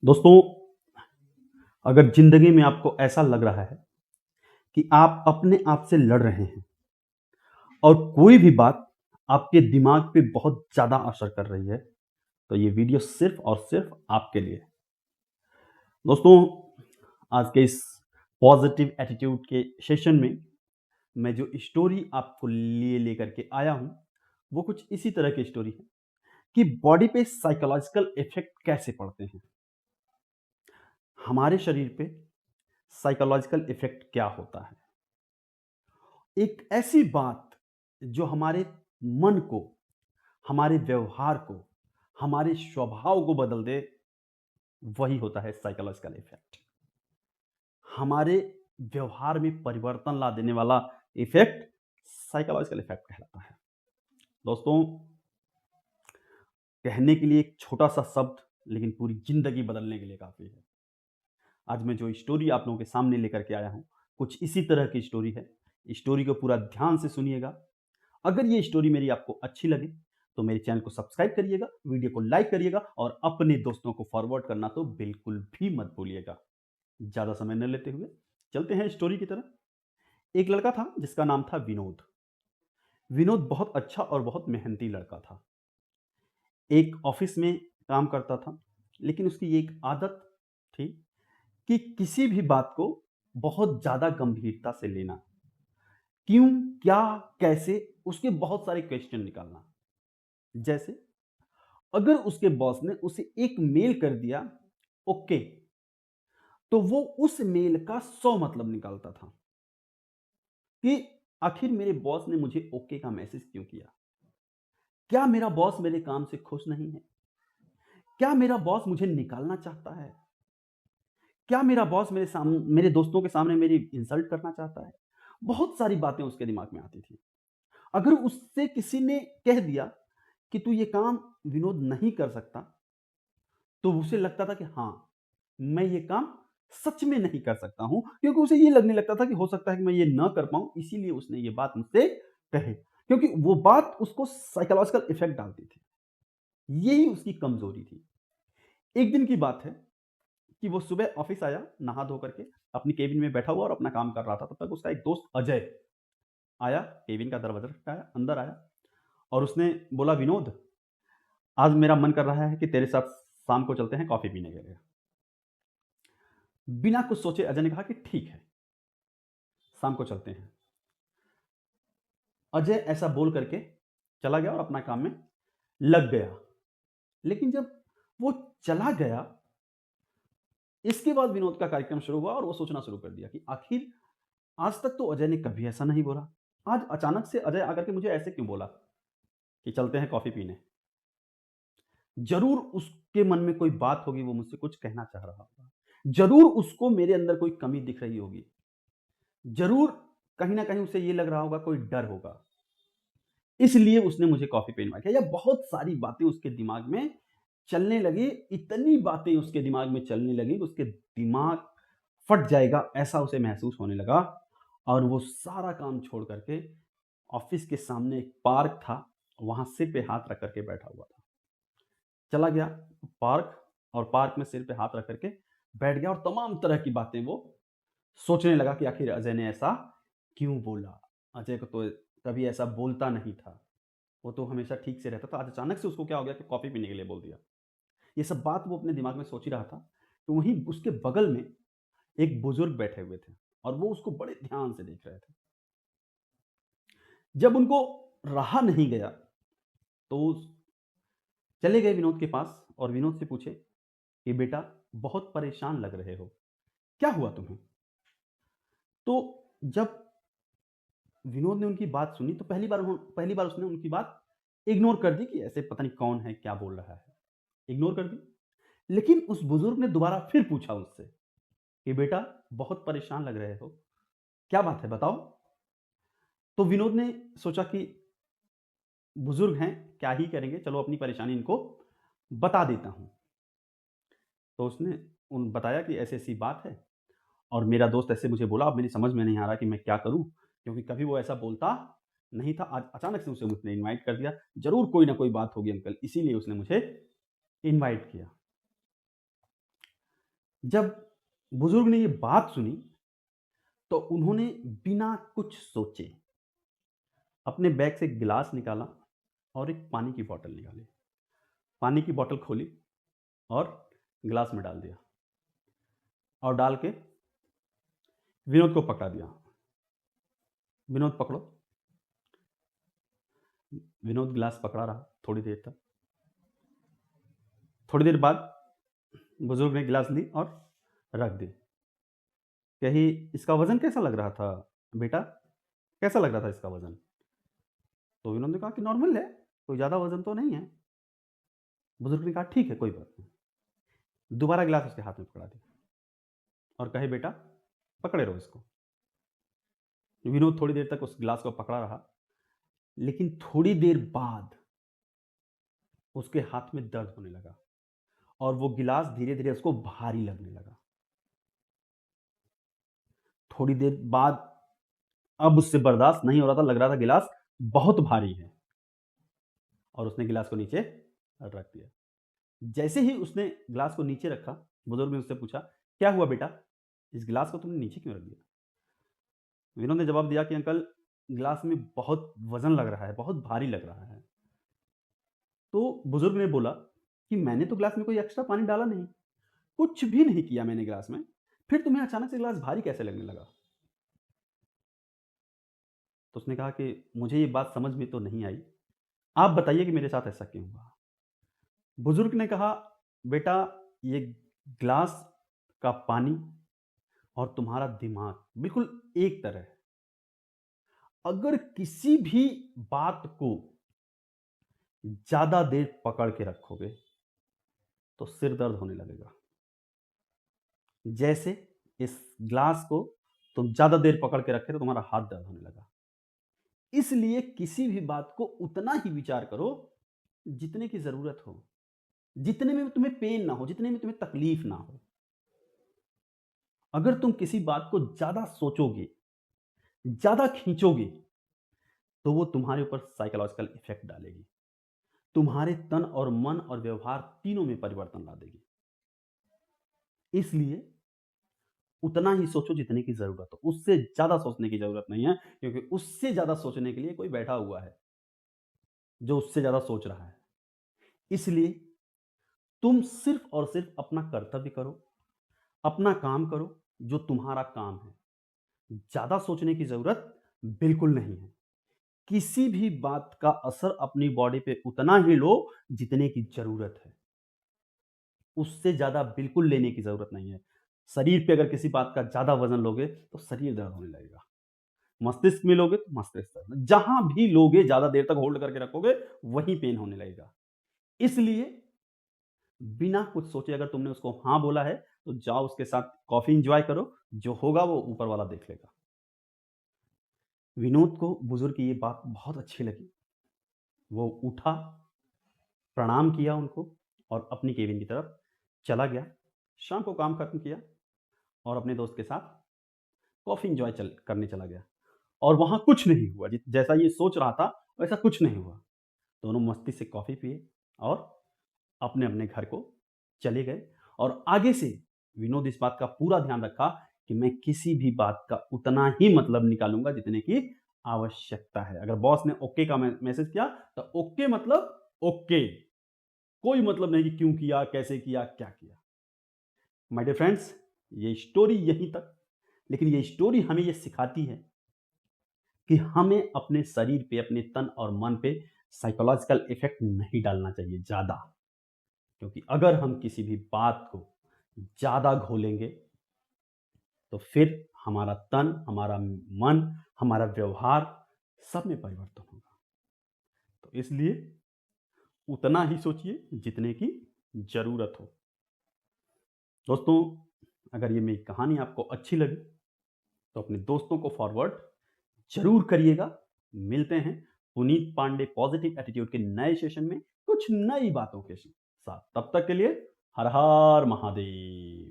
दोस्तों, अगर जिंदगी में आपको ऐसा लग रहा है कि आप अपने आप से लड़ रहे हैं और कोई भी बात आपके दिमाग पे बहुत ज़्यादा असर कर रही है, तो ये वीडियो सिर्फ और सिर्फ आपके लिए है। दोस्तों, आज के इस पॉजिटिव एटीट्यूड के सेशन में मैं जो स्टोरी आपको लिए लेकर के आया हूँ, वो कुछ इसी तरह की स्टोरी है कि बॉडी पे साइकोलॉजिकल इफेक्ट कैसे पड़ते हैं। हमारे शरीर पे साइकोलॉजिकल इफेक्ट क्या होता है। एक ऐसी बात जो हमारे मन को, हमारे व्यवहार को, हमारे स्वभाव को बदल दे, वही होता है साइकोलॉजिकल इफेक्ट। हमारे व्यवहार में परिवर्तन ला देने वाला इफेक्ट साइकोलॉजिकल इफेक्ट कहलाता है। दोस्तों, कहने के लिए एक छोटा सा शब्द लेकिन पूरी जिंदगी बदलने के लिए काफी है। आज मैं जो स्टोरी आप लोगों के सामने लेकर के आया हूं, कुछ इसी तरह की स्टोरी है। स्टोरी को पूरा ध्यान से सुनिएगा। अगर ये स्टोरी मेरी आपको अच्छी लगे तो मेरे चैनल को सब्सक्राइब करिएगा, वीडियो को लाइक करिएगा और अपने दोस्तों को फॉरवर्ड करना तो बिल्कुल भी मत भूलिएगा। ज़्यादा समय न लेते हुए चलते हैं स्टोरी की तरफ। एक लड़का था जिसका नाम था विनोद। विनोद बहुत अच्छा और बहुत मेहनती लड़का था। एक ऑफिस में काम करता था, लेकिन उसकी एक आदत थी कि किसी भी बात को बहुत ज़्यादा गंभीरता से लेना। क्यों, क्या, कैसे, उसके बहुत सारे क्वेश्चन निकालना। जैसे अगर उसके बॉस ने उसे एक मेल कर दिया ओके, तो वो उस मेल का 100 मतलब निकालता था कि आखिर मेरे बॉस ने मुझे ओके का मैसेज क्यों किया। क्या मेरा बॉस मेरे काम से खुश नहीं है? क्या मेरा बॉस मुझे निकालना चाहता है? क्या मेरा बॉस मेरे दोस्तों के सामने मेरी इंसल्ट करना चाहता है? बहुत सारी बातें उसके दिमाग में आती थी। अगर उससे किसी ने कह दिया कि तू ये काम विनोद नहीं कर सकता, तो उसे लगता था कि हाँ, मैं ये काम सच में नहीं कर सकता हूं, क्योंकि उसे ये लगने लगता था कि हो सकता है कि मैं ये ना कर पाऊं, इसीलिए उसने ये बात मुझसे कही, क्योंकि वो बात उसको साइकोलॉजिकल इफेक्ट डालती थी। यही उसकी कमजोरी थी। एक दिन की बात है कि वो सुबह ऑफिस आया, नहा धो करके अपनी केबिन में बैठा हुआ और अपना काम कर रहा था। तब तक उसका एक दोस्त अजय आया, केबिन का दरवाजा खटखटाया, अंदर आया और उसने बोला, विनोद, आज मेरा मन कर रहा है कि तेरे साथ शाम को चलते हैं कॉफी पीने के लिए। बिना कुछ सोचे अजय ने कहा कि ठीक है, शाम को चलते हैं। अजय ऐसा बोल करके चला गया और अपना काम में लग गया। लेकिन जब वो चला गया, इसके बाद विनोद का कार्यक्रम शुरू हुआ और वो सोचना शुरू कर दिया कि आखिर आज तक तो अजय ने कभी ऐसा नहीं बोला, आज अचानक से अजय आकर के मुझे ऐसे क्यों बोला कि चलते हैं कॉफी पीने। जरूर उसके मन में कोई बात होगी, वो मुझसे कुछ कहना चाह रहा होगा। जरूर उसको मेरे अंदर कोई कमी दिख रही होगी। जरूर कहीं ना कहीं उसे ये लग रहा होगा, कोई डर होगा, इसलिए उसने मुझे कॉफी पे इनवाइट किया। या बहुत सारी बातें उसके दिमाग में चलने लगी। इतनी बातें उसके दिमाग में चलने लगी कि उसके दिमाग फट जाएगा ऐसा उसे महसूस होने लगा। और वो सारा काम छोड़ करके ऑफिस के सामने एक पार्क था, वहां सिर पे हाथ रख करके बैठा हुआ था। चला गया पार्क और पार्क में सिर पे हाथ रख करके बैठ गया और तमाम तरह की बातें वो सोचने लगा कि आखिर अजय ने ऐसा क्यों बोला। अजय को तो कभी ऐसा बोलता नहीं था, वो तो हमेशा ठीक से रहता था। आज अचानक से उसको क्या हो गया कि कॉफी पीने के लिए बोल दिया। ये सब बात वो अपने दिमाग में सोच ही रहा था। तो वहीं उसके बगल में एक बुजुर्ग बैठे हुए थे और वो उसको बड़े ध्यान से देख रहे थे। जब उनको रहा नहीं गया तो चले गए विनोद के पास और विनोद से पूछे कि बेटा, बहुत परेशान लग रहे हो, क्या हुआ तुम्हें। तो जब विनोद ने उनकी बात सुनी तो पहली बार उसने उनकी बात इग्नोर कर दी कि ऐसे पता नहीं कौन है, क्या बोल रहा है, इग्नोर कर दी। लेकिन उस बुजुर्ग ने दोबारा फिर पूछा उससे कि बेटा, बहुत परेशान लग रहे हो, क्या बात है बताओ। तो विनोद ने सोचा कि बुजुर्ग हैं, क्या ही करेंगे, चलो अपनी परेशानी इनको बता देता हूं। तो उसने उन बताया कि ऐसी ऐसी बात है और मेरा दोस्त ऐसे मुझे बोला, अब मेरी समझ में नहीं आ रहा कि मैं क्या करूं, क्योंकि कभी वो ऐसा बोलता नहीं था, आज अचानक से उसे मुझने इनवाइट कर दिया। जरूर कोई ना कोई बात होगी अंकल, इसीलिए उसने मुझे इनवाइट किया। जब बुजुर्ग ने ये बात सुनी तो उन्होंने बिना कुछ सोचे अपने बैग से एक गिलास निकाला और एक पानी की बोतल निकाली। पानी की बोतल खोली और गिलास में डाल दिया और डाल के विनोद को पकड़ा दिया। विनोद पकड़ो। विनोद गिलास पकड़ा रहा थोड़ी देर तक। थोड़ी देर बाद बुजुर्ग ने गिलास ली और रख दी। कही, इसका वजन कैसा लग रहा था बेटा? कैसा लग रहा था इसका वजन? तो विनोद ने कहा कि नॉर्मल है, कोई ज़्यादा वजन तो नहीं है। बुजुर्ग ने कहा ठीक है, कोई बात नहीं। दोबारा गिलास उसके हाथ में पकड़ा दिया और कहे, बेटा पकड़े रहो इसको। विनोद थोड़ी देर तक उस गिलास को पकड़ा रहा, लेकिन थोड़ी देर बाद उसके हाथ में दर्द होने लगा और वो गिलास धीरे धीरे उसको भारी लगने लगा। थोड़ी देर बाद अब उससे बर्दाश्त नहीं हो रहा था, लग रहा था गिलास बहुत भारी है और उसने गिलास को नीचे रख दिया। जैसे ही उसने गिलास को नीचे रखा, बुजुर्ग ने उससे पूछा, क्या हुआ बेटा, इस गिलास को तुमने नीचे क्यों रख दिया? विनोद ने जवाब दिया कि अंकल, गिलास में बहुत वजन लग रहा है, बहुत भारी लग रहा है। तो बुजुर्ग ने बोला कि मैंने तो गिलास में कोई एक्स्ट्रा पानी डाला नहीं, कुछ भी नहीं किया मैंने गिलास में, फिर तुम्हें अचानक से गिलास भारी कैसे लगने लगा? तो उसने कहा कि मुझे ये बात समझ में तो नहीं आई, आप बताइए कि मेरे साथ ऐसा क्यों हुआ? बुजुर्ग ने कहा, बेटा ये ग्लास का पानी और तुम्हारा दिमाग बिल्कुल एक तरह है। अगर किसी भी बात को ज्यादा देर पकड़ के रखोगे तो सिर दर्द होने लगेगा। जैसे इस ग्लास को तुम ज्यादा देर पकड़ के रखे तो तुम्हारा हाथ दर्द होने लगा। इसलिए किसी भी बात को उतना ही विचार करो जितने की जरूरत हो, जितने में तुम्हें पेन ना हो, जितने में तुम्हें तकलीफ ना हो। अगर तुम किसी बात को ज्यादा सोचोगे, ज्यादा खींचोगे, तो वो तुम्हारे ऊपर साइकोलॉजिकल इफेक्ट डालेगी, तुम्हारे तन और मन और व्यवहार तीनों में परिवर्तन ला देगी। इसलिए उतना ही सोचो जितने की जरूरत हो, उससे ज्यादा सोचने की जरूरत नहीं है, क्योंकि उससे ज्यादा सोचने के लिए कोई बैठा हुआ है जो उससे ज्यादा सोच रहा है। इसलिए तुम सिर्फ और सिर्फ अपना कर्तव्य करो, अपना काम करो जो तुम्हारा काम है। ज्यादा सोचने की जरूरत बिल्कुल नहीं है। किसी भी बात का असर अपनी बॉडी पे उतना ही लो जितने की जरूरत है, उससे ज्यादा बिल्कुल लेने की जरूरत नहीं है। शरीर पे अगर किसी बात का ज्यादा वजन लोगे तो शरीर दर्द होने लगेगा, मस्तिष्क में लोगे तो मस्तिष्क दर्द, जहां भी लोगे ज्यादा देर तक होल्ड करके रखोगे वहीं पेन होने लगेगा। इसलिए बिना कुछ सोचे अगर तुमने उसको हाँ बोला है तो जाओ उसके साथ कॉफी इंजॉय करो, जो होगा वो ऊपर वाला देख लेगा। विनोद को बुजुर्ग की ये बात बहुत अच्छी लगी। वो उठा, प्रणाम किया उनको और अपनी केबिन की तरफ चला गया। शाम को काम खत्म किया और अपने दोस्त के साथ कॉफी इंजॉय करने चला गया। और वहां कुछ नहीं हुआ, जैसा ये सोच रहा था वैसा कुछ नहीं हुआ। दोनों मस्ती से कॉफी पिए और अपने अपने घर को चले गए। और आगे से विनोद इस बात का पूरा ध्यान रखा कि मैं किसी भी बात का उतना ही मतलब निकालूंगा जितने की आवश्यकता है। अगर बॉस ने ओके का मैसेज किया तो ओके मतलब ओके, कोई मतलब नहीं कि क्यों किया, कैसे किया, क्या किया। माय डियर फ्रेंड्स, ये स्टोरी यहीं तक, लेकिन ये स्टोरी हमें ये सिखाती है कि हमें अपने शरीर पे, अपने तन और मन पे साइकोलॉजिकल इफेक्ट नहीं डालना चाहिए ज्यादा। क्योंकि अगर हम किसी भी बात को ज्यादा घोलेंगे तो फिर हमारा तन, हमारा मन, हमारा व्यवहार सब में परिवर्तन होगा। तो इसलिए उतना ही सोचिए जितने की जरूरत हो। दोस्तों, अगर ये मेरी कहानी आपको अच्छी लगी तो अपने दोस्तों को फॉरवर्ड जरूर करिएगा। मिलते हैं पुनीत पांडे पॉजिटिव एटीट्यूड के नए सेशन में कुछ नई बातों के साथ। तब तक के लिए हर हर महादेव।